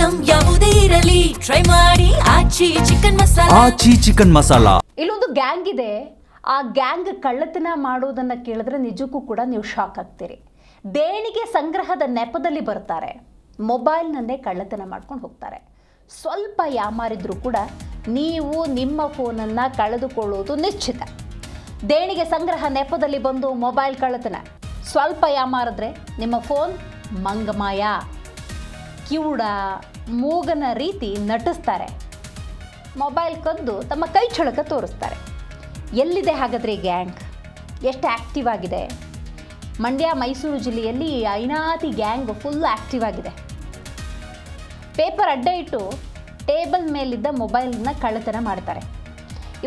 Item ಯಾವುದೇ ಇರಲಿ try ಮಾಡಿ ಆಚಿ ಚಿಕನ್ ಮಸಾಲಾ. ಇಲ್ಲೊಂದು ಗ್ಯಾಂಗ್ ಇದೆ. ಆ ಗ್ಯಾಂಗ್ ಕಳ್ಳತನ ಮಾಡೋದನ್ನ ಕೇಳಿದ್ರೆ ನಿಜಕ್ಕೂ ಕೂಡ ನೀವು ಶಾಕ್ ಆಗ್ತೀರಿ. ದೇಣಿಗೆ ಸಂಗ್ರಹದ ನೆಪದಲ್ಲಿ ಬರ್ತಾರೆ, ಮೊಬೈಲ್ನನ್ನೇ ಕಳ್ಳತನ ಮಾಡ್ಕೊಂಡು ಹೋಗ್ತಾರೆ. ಸ್ವಲ್ಪ ಯಾಮಾರಿದ್ರೂ ಕೂಡ ನೀವು ನಿಮ್ಮ ಫೋನನ್ನು ಕಳೆದುಕೊಳ್ಳುವುದು ನಿಶ್ಚಿತ. ದೇಣಿಗೆ ಸಂಗ್ರಹ ನೆಪದಲ್ಲಿ ಬಂದು ಮೊಬೈಲ್ ಕಳ್ಳತನ. ಸ್ವಲ್ಪ ಯಾಮಾರಿದ್ರೆ ನಿಮ್ಮ ಫೋನ್ ಮಂಗಮಾಯ, ಕಿವುಡ, ಮೂಗನ ರೀತಿ ನಟಿಸ್ತಾರೆ. ಮೊಬೈಲ್ ಕದ್ದು ತಮ್ಮ ಕೈ ಚಳಕ ತೋರಿಸ್ತಾರೆ. ಎಲ್ಲಿದೆ ಹಾಗಾದರೆ ಈ ಗ್ಯಾಂಗ್? ಎಷ್ಟು ಆ್ಯಕ್ಟಿವ್ ಆಗಿದೆ? ಮಂಡ್ಯ ಮೈಸೂರು ಜಿಲ್ಲೆಯಲ್ಲಿ ಐನಾತಿ ಗ್ಯಾಂಗ್ ಫುಲ್ ಆ್ಯಕ್ಟಿವ್ ಆಗಿದೆ. ಪೇಪರ್ ಅಡ್ಡ ಇಟ್ಟು ಟೇಬಲ್ ಮೇಲಿದ್ದ ಮೊಬೈಲನ್ನು ಕಳ್ಳತನ ಮಾಡ್ತಾರೆ.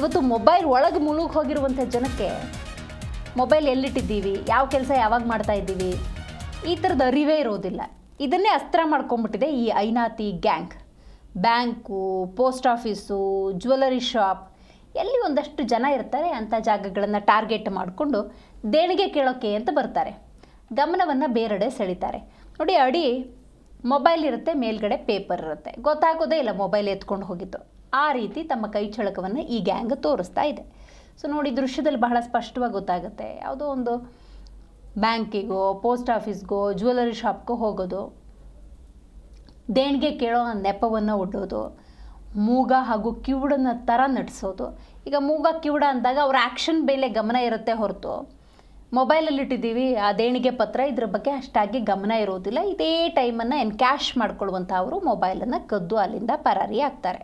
ಇವತ್ತು ಮೊಬೈಲ್ ಒಳಗೆ ಮುಳುಗಿ ಹೋಗಿರುವಂಥ ಜನಕ್ಕೆ ಮೊಬೈಲ್ ಎಲ್ಲಿಟ್ಟಿದ್ದೀವಿ, ಯಾವ ಕೆಲಸ ಯಾವಾಗ ಮಾಡ್ತಾ ಇದ್ದೀವಿ, ಈ ಥರದ ಅರಿವೇ ಇರೋದಿಲ್ಲ. ಇದನ್ನೇ ಅಸ್ತ್ರ ಮಾಡ್ಕೊಂಡ್ಬಿಟ್ಟಿದೆ ಈ ಐನಾತಿ gang. Bank, post office, jewellery shop, ಎಲ್ಲಿ ಒಂದಷ್ಟು ಜನ ಇರ್ತಾರೆ ಅಂಥ ಜಾಗಗಳನ್ನು ಟಾರ್ಗೆಟ್ ಮಾಡಿಕೊಂಡು ದೇಣಿಗೆ ಕೇಳೋಕ್ಕೆ ಅಂತ ಬರ್ತಾರೆ. ಗಮನವನ್ನು ಬೇರೆಡೆ ಸೆಳೀತಾರೆ. ನೋಡಿ, ಅಡಿ ಮೊಬೈಲ್ ಇರುತ್ತೆ, ಮೇಲ್ಗಡೆ ಪೇಪರ್ ಇರುತ್ತೆ, ಗೊತ್ತಾಗೋದೇ ಇಲ್ಲ ಮೊಬೈಲ್ ಎತ್ಕೊಂಡು ಹೋಗಿದ್ದು. ಆ ರೀತಿ ತಮ್ಮ ಕೈ ಚಳಕವನ್ನು ಈ ಗ್ಯಾಂಗ್ ತೋರಿಸ್ತಾ ಇದೆ. ಸೊ ನೋಡಿ, ದೃಶ್ಯದಲ್ಲಿ ಬಹಳ ಸ್ಪಷ್ಟವಾಗಿ ಗೊತ್ತಾಗುತ್ತೆ. ಯಾವುದೋ ಒಂದು ಬ್ಯಾಂಕಿಗೋ, ಪೋಸ್ಟ್ ಆಫೀಸ್ಗೋ, ಜ್ಯುವೆಲರಿ ಶಾಪ್ಗೋ ಹೋಗೋದು, ದೇಣಿಗೆ ಕೇಳೋ ನೆಪವನ್ನು ಒಡ್ಡೋದು, ಮೂಗ ಹಾಗೂ ಕಿವುಡನ ಥರ ನಟಿಸೋದು. ಈಗ ಮೂಗ ಕಿವುಡ ಅಂದಾಗ ಅವ್ರ ಆ್ಯಕ್ಷನ್ ಮೇಲೆ ಗಮನ ಇರುತ್ತೆ ಹೊರತು ಮೊಬೈಲಲ್ಲಿ ಇಟ್ಟಿದ್ದೀವಿ ಆ ದೇಣಿಗೆ ಪತ್ರ, ಇದ್ರ ಬಗ್ಗೆ ಅಷ್ಟಾಗಿ ಗಮನ ಇರೋದಿಲ್ಲ. ಇದೇ ಟೈಮನ್ನು ಎನ್ಕ್ಯಾಶ್ ಮಾಡ್ಕೊಳ್ಳುವಂಥ ಅವರು ಮೊಬೈಲನ್ನು ಕದ್ದು ಅಲ್ಲಿಂದ ಪರಾರಿ ಆಗ್ತಾರೆ.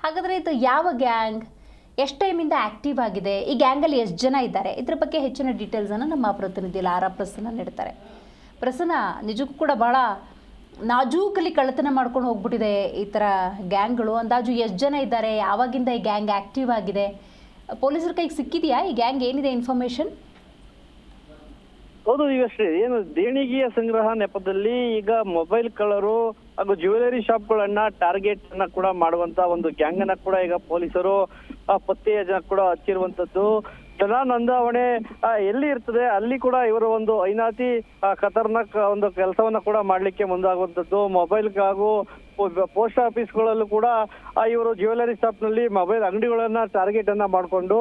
ಹಾಗಾದರೆ ಇದು ಯಾವ ಗ್ಯಾಂಗ್, ಎಷ್ಟು ಟೈಮಿಂದ ಆ್ಯಕ್ಟಿವ್ ಆಗಿದೆ, ಈ ಗ್ಯಾಂಗಲ್ಲಿ ಎಷ್ಟು ಜನ ಇದ್ದಾರೆ, ಇದ್ರ ಬಗ್ಗೆ ಹೆಚ್ಚಿನ ಡೀಟೇಲ್ಸನ್ನು ನಮ್ಮ ಪ್ರತಿನಿಧಿ ಲಾರಾ ಪ್ರಸನ್ನ ನೀಡ್ತಾರೆ. ಪ್ರಸನ್ನ, ನಿಜಕ್ಕೂ ಕೂಡ ಭಾಳ ನಾಜೂಕಲ್ಲಿ ಕಳ್ಳತನ ಮಾಡ್ಕೊಂಡು ಹೋಗ್ಬಿಟ್ಟಿದೆ ಈ ಥರ ಗ್ಯಾಂಗ್ಗಳು. ಅಂದಾಜು ಎಷ್ಟು ಜನ ಇದ್ದಾರೆ, ಯಾವಾಗಿಂದ ಈ ಗ್ಯಾಂಗ್ ಆ್ಯಕ್ಟಿವ್ ಆಗಿದೆ, ಪೊಲೀಸರ ಕೈಗೆ ಸಿಕ್ಕಿದೆಯಾ ಈ ಗ್ಯಾಂಗ್, ಏನಿದೆ ಇನ್ಫಾರ್ಮೇಷನ್? ಹೌದು, ಈಗಷ್ಟೇ ಏನು ದೇಣಿಗೆಯ ಸಂಗ್ರಹ ನೆಪದಲ್ಲಿ ಈಗ ಮೊಬೈಲ್ ಕಳ್ಳರು ಹಾಗೂ ಜ್ಯುವೆಲರಿ ಶಾಪ್ಗಳನ್ನ ಟಾರ್ಗೆಟ್ ಅನ್ನ ಕೂಡ ಮಾಡುವಂತ ಒಂದು ಗ್ಯಾಂಗ್ ಅನ್ನ ಕೂಡ ಈಗ ಪೊಲೀಸರು ಪತ್ತೆಯ ಕೂಡ ಹಚ್ಚಿರುವಂತದ್ದು. ಜನ ನೋಂದಾವಣೆ ಎಲ್ಲಿ ಇರ್ತದೆ ಅಲ್ಲಿ ಕೂಡ ಇವರು ಒಂದು ಐನಾತಿ ಖತರ್ನಾಕ್ ಒಂದು ಕೆಲಸವನ್ನ ಕೂಡ ಮಾಡ್ಲಿಕ್ಕೆ ಮುಂದಾಗುವಂತದ್ದು. ಮೊಬೈಲ್ ಹಾಗೂ ಪೋಸ್ಟ್ ಆಫೀಸ್ಗಳಲ್ಲೂ ಕೂಡ ಇವರು ಜ್ಯುವೆಲರಿ ಶಾಪ್ ನಲ್ಲಿ ಮೊಬೈಲ್ ಅಂಗಡಿಗಳನ್ನ ಟಾರ್ಗೆಟ್ ಅನ್ನ ಮಾಡಿಕೊಂಡು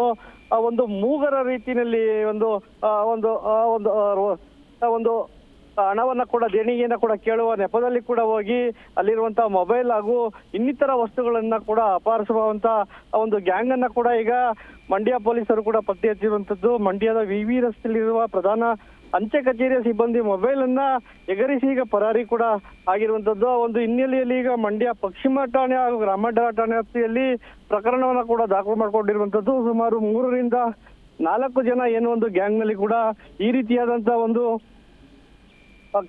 ಒಂದು ಮೂಗರ ರೀತಿಯಲ್ಲಿ ಒಂದು ಒಂದು ಒಂದು ಒಂದು ಹಣವನ್ನ ಕೂಡ ದೇಣಿಗೆಯನ್ನ ಕೂಡ ಕೇಳುವ ನೆಪದಲ್ಲಿ ಕೂಡ ಹೋಗಿ ಅಲ್ಲಿರುವಂತಹ ಮೊಬೈಲ್ ಹಾಗೂ ಇನ್ನಿತರ ವಸ್ತುಗಳನ್ನ ಕೂಡ ಅಪಹರಿಸುವಂತ ಒಂದು ಗ್ಯಾಂಗ್ ಅನ್ನ ಕೂಡ ಈಗ ಮಂಡ್ಯ ಪೊಲೀಸರು ಕೂಡ ಪತ್ತೆ ಹಚ್ಚಿರುವಂತದ್ದು. ಮಂಡ್ಯದ ವಿವಿ ರಸ್ತೆಯಲ್ಲಿರುವ ಪ್ರಧಾನ ಅಂಚೆ ಕಚೇರಿಯ ಸಿಬ್ಬಂದಿ ಮೊಬೈಲ್ ಅನ್ನ ಎಗರಿಸಿ ಈಗ ಪರಾರಿ ಕೂಡ ಆಗಿರುವಂತದ್ದು. ಒಂದು ಹಿನ್ನೆಲೆಯಲ್ಲಿ ಈಗ ಮಂಡ್ಯ ಪಶ್ಚಿಮ ಠಾಣೆ ಹಾಗೂ ಗ್ರಾಮಾಂತರ ಠಾಣೆ ವ್ಯಾಪ್ತಿಯಲ್ಲಿ ಪ್ರಕರಣವನ್ನ ಕೂಡ ದಾಖಲು ಮಾಡ್ಕೊಂಡಿರುವಂತದ್ದು. ಸುಮಾರು 3 ರಿಂದ 4 ಜನ ಏನು ಒಂದು ಗ್ಯಾಂಗ್ ನಲ್ಲಿ ಕೂಡ ಈ ರೀತಿಯಾದಂತ ಒಂದು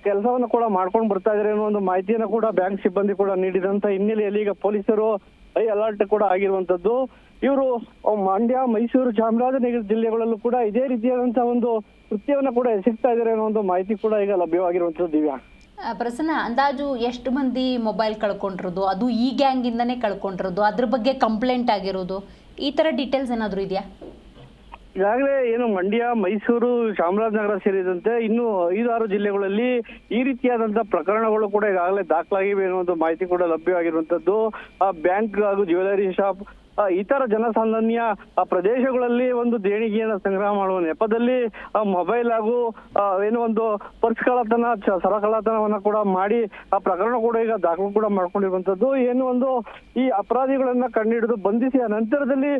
ಕೆಲಸವನ್ನು ಕೂಡ ಮಾಡ್ಕೊಂಡು ಬರ್ತಾ ಇದ್ದಾರೆ ಅನ್ನೋ ಒಂದು ಮಾಹಿತಿಯನ್ನು ಕೂಡ ಬ್ಯಾಂಕ್ ಸಿಬ್ಬಂದಿ ಕೂಡ ನೀಡಿದಂತ ಹಿನ್ನೆಲೆಯಲ್ಲಿ ಈಗ ಪೊಲೀಸರು ಹೈ ಅಲರ್ಟ್ ಕೂಡ ಆಗಿರುವಂತದ್ದು. ಇವರು ಮಂಡ್ಯ, ಮೈಸೂರು, ಚಾಮರಾಜನಗರ ಜಿಲ್ಲೆಗಳಲ್ಲೂ ಕೂಡ ಇದೇ ರೀತಿಯಾದಂತಹ ಒಂದು ಕೃತ್ಯವನ್ನ ಕೂಡ ಎಸಗ್ತಾ ಇದ್ದಾರೆ ಅನ್ನೋ ಒಂದು ಮಾಹಿತಿ ಕೂಡ ಈಗ ಲಭ್ಯವಾಗಿರುವಂತದ್ದು. ದಿವ್ಯಾ, ಪ್ರಸನ್ನ, ಅಂದಾಜು ಎಷ್ಟು ಮಂದಿ ಮೊಬೈಲ್ ಕಳ್ಕೊಂಡಿರೋದು, ಅದು ಈ ಗ್ಯಾಂಗ್ ಇಂದಾನೇ ಕಳ್ಕೊಂಡಿರೋದು, ಅದ್ರ ಬಗ್ಗೆ ಕಂಪ್ಲೇಂಟ್ ಆಗಿರೋದು, ಈ ತರ ಡೀಟೇಲ್ಸ್ ಏನಾದ್ರು ಇದೆಯಾ? ಈಗಾಗಲೇ ಏನು ಮಂಡ್ಯ, ಮೈಸೂರು, ಚಾಮರಾಜನಗರ ಸೇರಿದಂತೆ ಇನ್ನು 5-6 ಜಿಲ್ಲೆಗಳಲ್ಲಿ ಈ ರೀತಿಯಾದಂತಹ ಪ್ರಕರಣಗಳು ಕೂಡ ಈಗಾಗಲೇ ದಾಖಲಾಗಿವೆ ಅನ್ನೋ ಮಾಹಿತಿ ಕೂಡ ಲಭ್ಯವಾಗಿರುವಂತದ್ದು. ಬ್ಯಾಂಕ್ ಹಾಗೂ ಜ್ಯುವೆಲರಿ ಶಾಪ್ ಇತರ ಜನಸಾಮಾನ್ಯ ಪ್ರದೇಶಗಳಲ್ಲಿ ಒಂದು ದೇಣಿಗೆಯನ್ನು ಸಂಗ್ರಹ ಮಾಡುವ ನೆಪದಲ್ಲಿ ಮೊಬೈಲ್ ಹಾಗೂ ಏನು ಒಂದು ಪರ್ಸ್ ಕಳ್ಳತನ, ಸರ ಕಳ್ಳತನವನ್ನ ಕೂಡ ಮಾಡಿ ಆ ಪ್ರಕರಣ ಕೂಡ ಈಗ ದಾಖಲು ಕೂಡ ಮಾಡ್ಕೊಂಡಿರುವಂತದ್ದು. ಏನು ಒಂದು ಈ ಅಪರಾಧಿಗಳನ್ನ ಕಂಡುಹಿಡಿದು ಬಂಧಿಸಿ ಆ ನಂತರದಲ್ಲಿ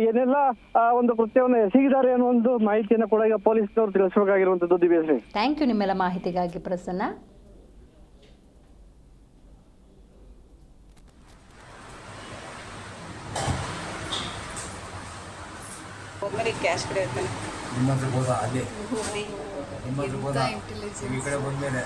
ಏನೆಲ್ಲ ಒಂದು ಕೃತ್ಯವನ್ನು ಎಸಗಿದ್ದಾರೆ ಅನ್ನೋ ಒಂದು ಮಾಹಿತಿಯನ್ನು ಕೂಡ ಈಗ ಪೊಲೀಸರು ತಿಳಿಸಬೇಕಾಗಿರುವಂತದ್ದು. ದಿವ್ಯಶ್ರೀ, ಥ್ಯಾಂಕ್ ಯು ನಿಮ್ಮೆಲ್ಲ ಮಾಹಿತಿಗಾಗಿ ಪ್ರಸನ್ನ. ಒಮ್ಮೆ ಕ್ಯಾಶ್ ಕಡೆ ನಿಮ್ಮ ಹತ್ರ ಬೋದ ಅಲ್ಲೇ ನಿಮ್ಮ ಹತ್ರ ಬೋದ ಈ ಕಡೆ ಬಂದ್ಮೇಲೆ